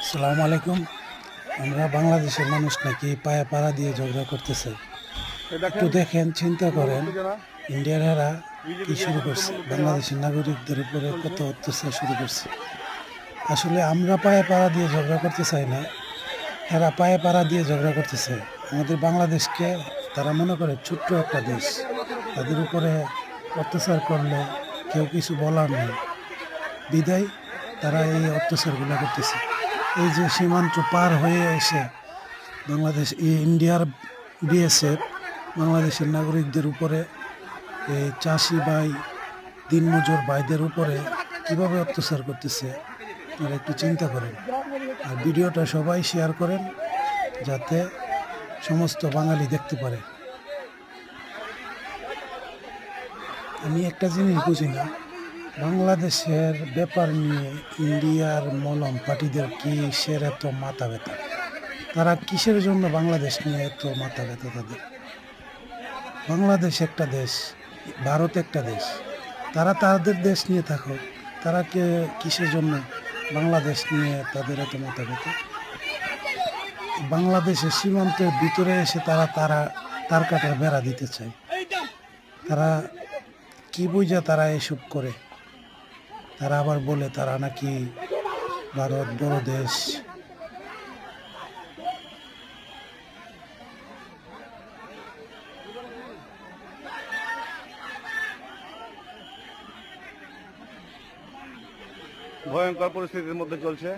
আসসালামু আলাইকুম। আমরা বাংলাদেশের মানুষ নাকি পায়ে পাড়া দিয়ে ঝগড়া করতেছে। একটু দেখেন, চিন্তা করেন, ইন্ডিয়ার এরা কি শুরু করছে, বাংলাদেশের নাগরিকদের উপরে কত অত্যাচার শুরু করছে। আসলে আমরা পায়ে পাড়া দিয়ে ঝগড়া করতে চাই না, এরা পায়ে পাড়া দিয়ে ঝগড়া করতেছে। আমাদের বাংলাদেশকে তারা মনে করে ছোট্ট একটা দেশ, তাদের উপরে অত্যাচার করলে কেউ কিছু বলার নেই, বিদায় তারা এই অত্যাচারগুলো করতেছে। এই যে সীমান্ত পার হয়ে এসে বাংলাদেশ ইন্ডিয়ার বিএসএফ বাংলাদেশের নাগরিকদের উপরে, এই চাষি ভাই, দিনমজুর ভাইদের উপরে কিভাবে অত্যাচার করতেছে, আপনারা একটু চিন্তা করেন। আর ভিডিওটা সবাই শেয়ার করেন যাতে সমস্ত বাঙালি দেখতে পারে। আমি একটা জিনিস বুঝি না, বাংলাদেশের ব্যাপার নিয়ে ইন্ডিয়ার মলম পার্টিদের কিসের এত মাথা ব্যথা? তারা কিসের জন্য বাংলাদেশ নিয়ে এত মাথা ব্যথা তাদের? বাংলাদেশ একটা দেশ, ভারত একটা দেশ, তারা তাদের দেশ নিয়ে থাকুক, তারা কিসের জন্য বাংলাদেশ নিয়ে তাদের এত মাথা ব্যথা? বাংলাদেশের সীমান্তের ভিতরে এসে তারা তার কাটার বেড়া দিতে চায়। তারা কি বুঝা তারা এসব করে? তারা আবার বলে তারা নাকি ভারত বড় দেশ। ভয়ঙ্কর পরিস্থিতির মধ্যে চলছে।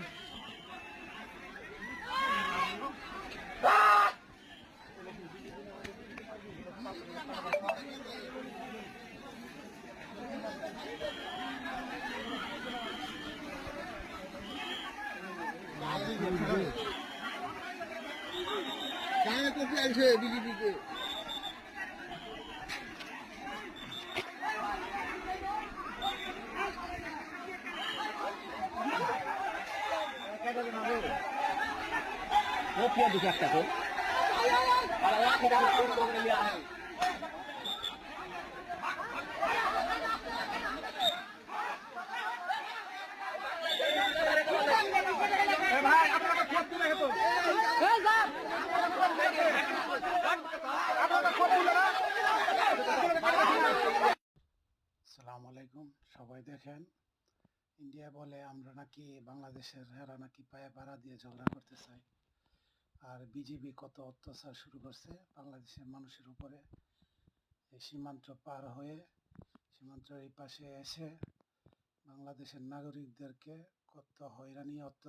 আসসালামু আলাইকুম। সবাই দেখেন, ইন্ডিয়া বলে আমরা নাকি বাংলাদেশের, এরা নাকি পায়ে পাড়া দিয়ে ঝগড়া করতে চায়। আর বিজেপি কত অত্যাচার শুরু করছে বাংলাদেশের মানুষের উপরে। এই সীমান্ত পার হয়ে সীমান্তের এই পাশে এসে বাংলাদেশের নাগরিকদেরকে কত হয়রানি অত্যাচার